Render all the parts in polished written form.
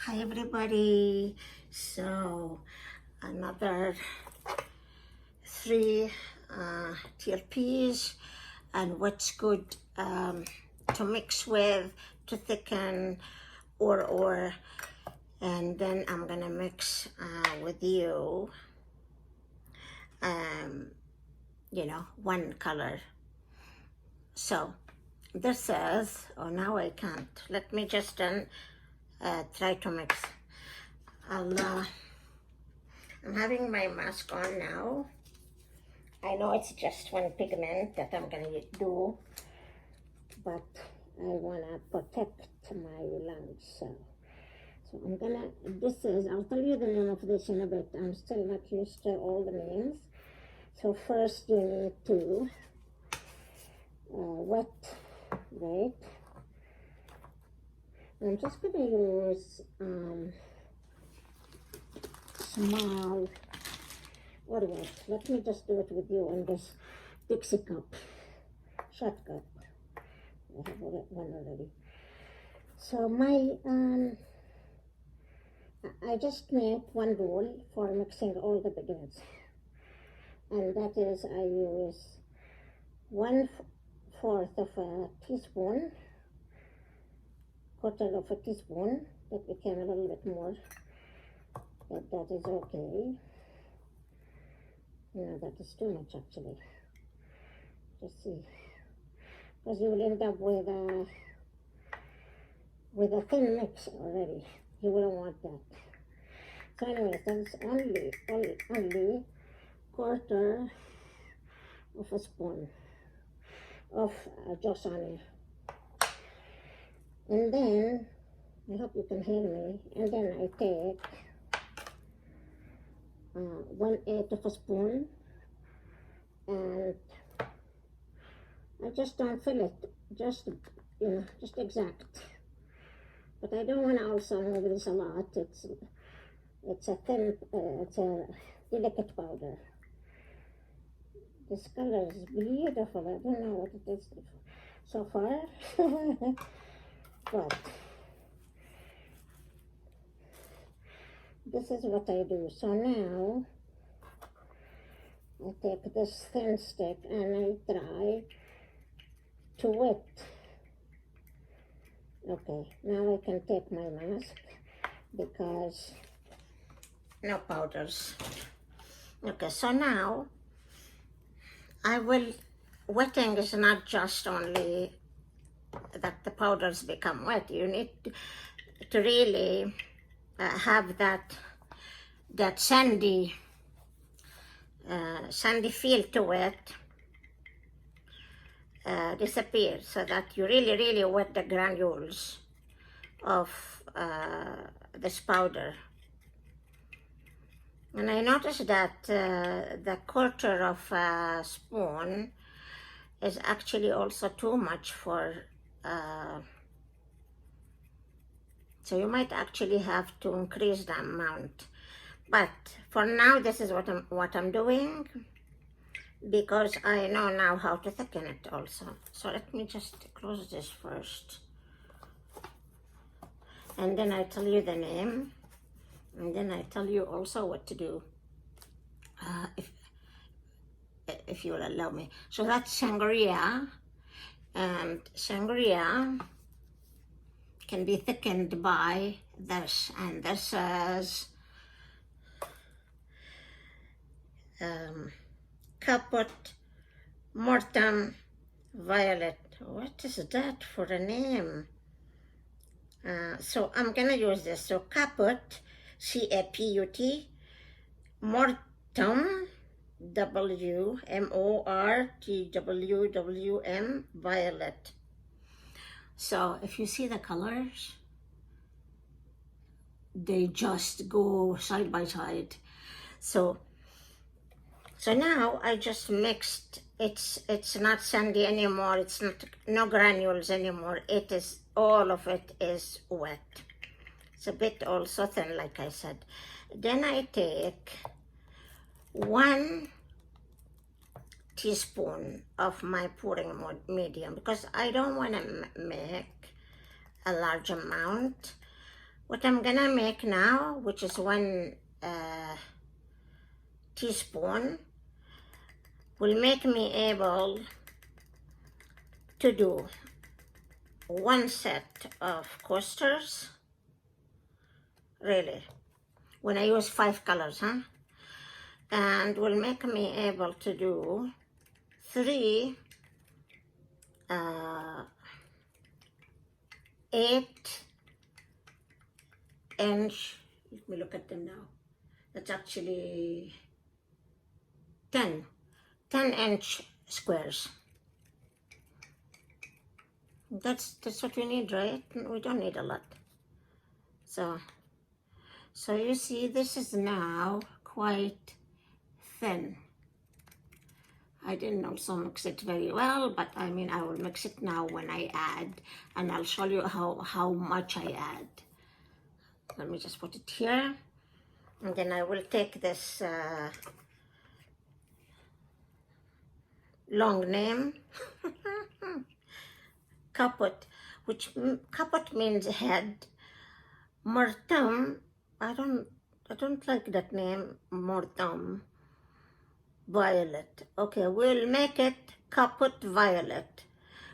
Hi everybody. So another 3 TLPs, and what's good to mix with, to thicken, or and then I'm gonna mix with you one color. So this is, oh, now I can't, let me just try to mix. I'm having my mask on now. I know it's just one pigment that I'm gonna do, but I wanna protect my lungs. So I'm gonna, I'll tell you the name of this in a bit. I'm still not used to all the names. So first you need to wet, right? I'm just gonna use small, what was, let me just do it with you in this Dixie cup, shot cup. I have one already. So I just make one rule for mixing all the pigments, and that is I use 1/4 of a teaspoon, quarter of a teaspoon. That became a little bit more, but that is okay. No, that is too much actually. Just see, because you will end up with a thin mix already. You wouldn't want that. So anyways, that's only quarter of a spoon of Josani. And then, I hope you can hear me, and then I take 1/8 of a spoon, and I just don't fill it, just exact. But I don't want to also move this a lot. It's a thin, it's a delicate powder. This color is beautiful. I don't know what it is so far, but this is what I do. So now I take this thin stick and I try to wet. Okay, now I can take my mask because no powders. Okay, so now wetting is not just only that the powders become wet. You need to really have that sandy feel to it disappear, so that you really wet the granules of this powder. And I noticed that the quarter of a spoon is actually also too much for, so you might actually have to increase the amount. But for now, this is what I'm doing, because I know now how to thicken it also. So let me just close this first, and then I tell you the name, and then I tell you also what to do, if you will allow me. So that's sangria, and sangria can be thickened by this, and this is Caput Mortem Violet. What is that for a name? So I'm gonna use this. So Caput, C-A-P-U-T, Mortem, W-M-O-R-T-W-W-M, Violet. So if you see the colors, they just go side by side. So now I just mixed. It's not sandy anymore. It's not, no granules anymore. It is, all of it is wet. It's a bit also thin, like I said. Then I take 1 teaspoon of my pouring medium, because I don't want to make a large amount. What I'm gonna make now, which is 1 teaspoon, will make me able to do 1 set of coasters, really, when I use 5 colors, huh? And will make me able to do 3 8-inch, let me look at them now, that's actually 10-inch squares. That's what we need, right? We don't need a lot. So you see, this is now quite thin. I didn't also mix it very well, but I mean, I will mix it now when I add, and I'll show you how much I add. Let me just put it here, and then I will take this long name, kaput, which kaput means head. Mortem, I don't like that name, mortem. Violet. Okay, we'll make it kaput violet,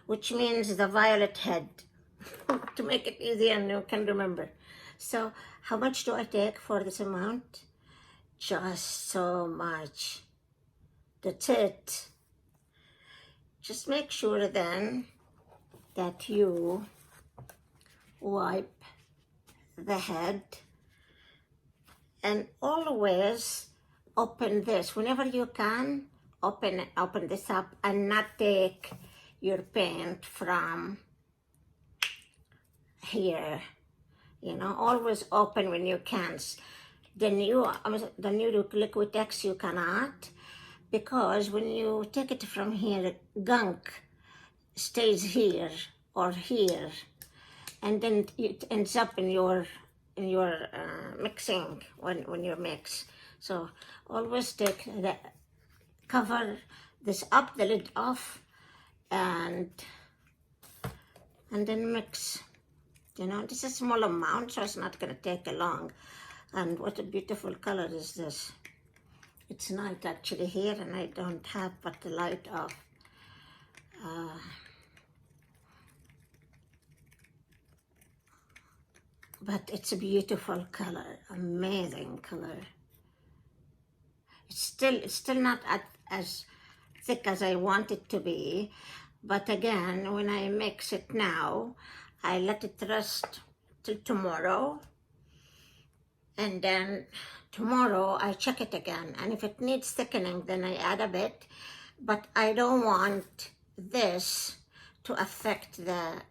which means the violet head, to make it easy and you can remember. So how much do I take for this amount? Just so much. That's it. Just make sure then that you wipe the head, and always open this whenever you can. Open this up and not take your paint from here. You know, always open when you can. The new Liguitex you cannot, because when you take it from here, gunk stays here or here, and then it ends up in your mixing when you mix. So always take the cover this up, the lid off, and then mix. You know, this is a small amount, so it's not going to take long. And what a beautiful color is this. It's night actually here, and I don't have but the light off. But it's a beautiful color, amazing color. It's still not as thick as I want it to be, but again, when I mix it now, I let it rest till tomorrow, and then tomorrow I check it again, and if it needs thickening, then I add a bit, but I don't want this to affect the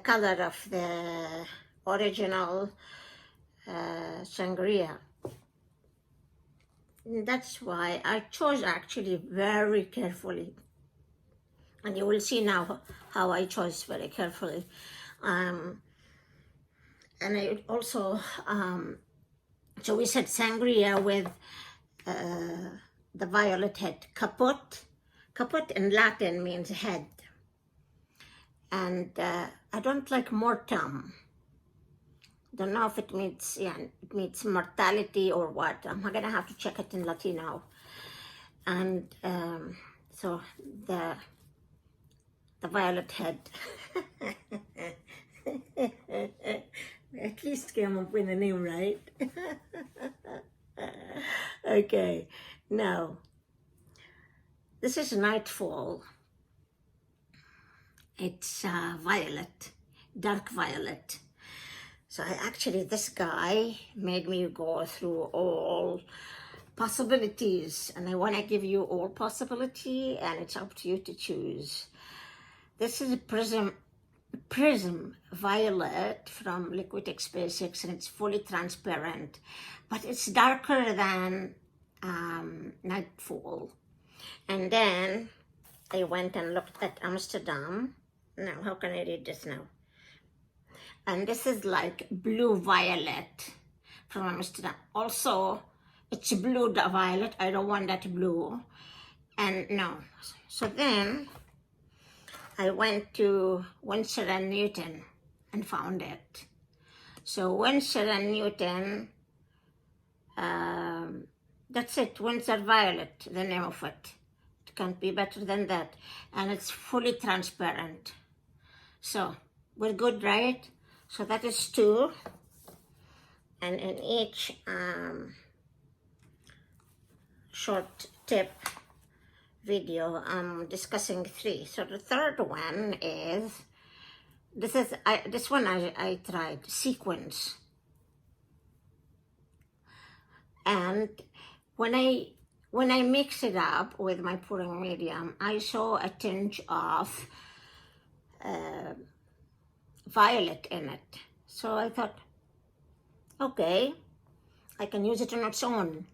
color of the original sangria. And that's why I chose actually very carefully, and you will see now how I chose very carefully. And I also, so we said sangria with the violet head, kaput. Kaput in Latin means head. And I don't like mortem. Don't know if it means, yeah, it means mortality or what. I'm gonna have to check it in Latino. And so the violet head. At least came up with a name, right? Okay, now this is nightfall. It's violet, dark violet. So this guy made me go through all possibilities, and I want to give you all possibility, and it's up to you to choose. This is a prism violet from Liguitex Basics, and it's fully transparent, but it's darker than Nightfall. And then I went and looked at Amsterdam. Now, how can I read this now? And this is like blue violet from Amsterdam. Also, it's blue violet. I don't want that blue. And no. So then I went to Winsor & Newton and found it. So Winsor & Newton, that's it, Winsor Violet, the name of it. It can't be better than that. And it's fully transparent. So we're good, right? So that is 2. And in each short tip video, I'm discussing 3. So the third one is, this one I tried, sequins. And when I mix it up with my pouring medium, I saw a tinge of violet in it. So I thought, okay, I can use it on its own.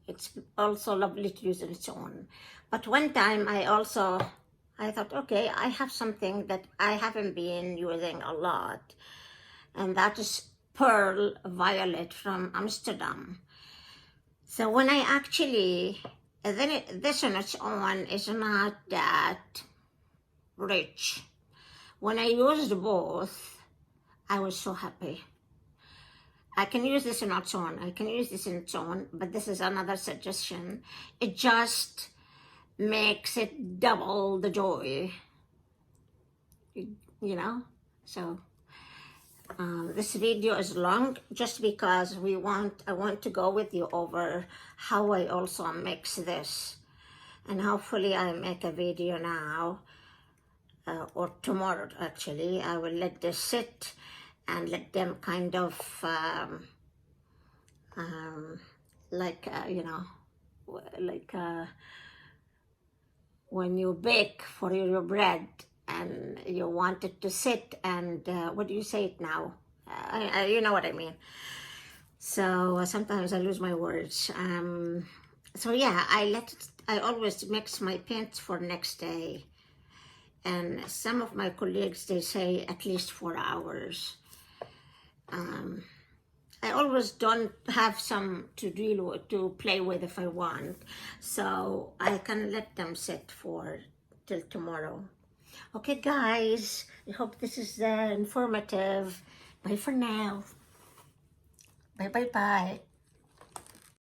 It's also lovely to use on its own. But one time I thought, okay, I have something that I haven't been using a lot, and that is pearl violet from Amsterdam. So when I actually, this on its own is not that rich. When I used both, I was so happy. I can use this on its own. I can use this on its own, but this is another suggestion. It just makes it double the joy, you know? So this video is long just because I want to go with you over how I also mix this. And hopefully I make a video now, or tomorrow actually. I will let this sit and let them kind of, when you bake for your bread and you want it to sit and, what do you say it now? You know what I mean. So sometimes I lose my words. So yeah, I always mix my paints for next day. And some of my colleagues, they say at least 4 hours. I always don't have some to deal with, to play with if I want. So I can let them sit till tomorrow. Okay, guys, I hope this is informative. Bye for now. Bye.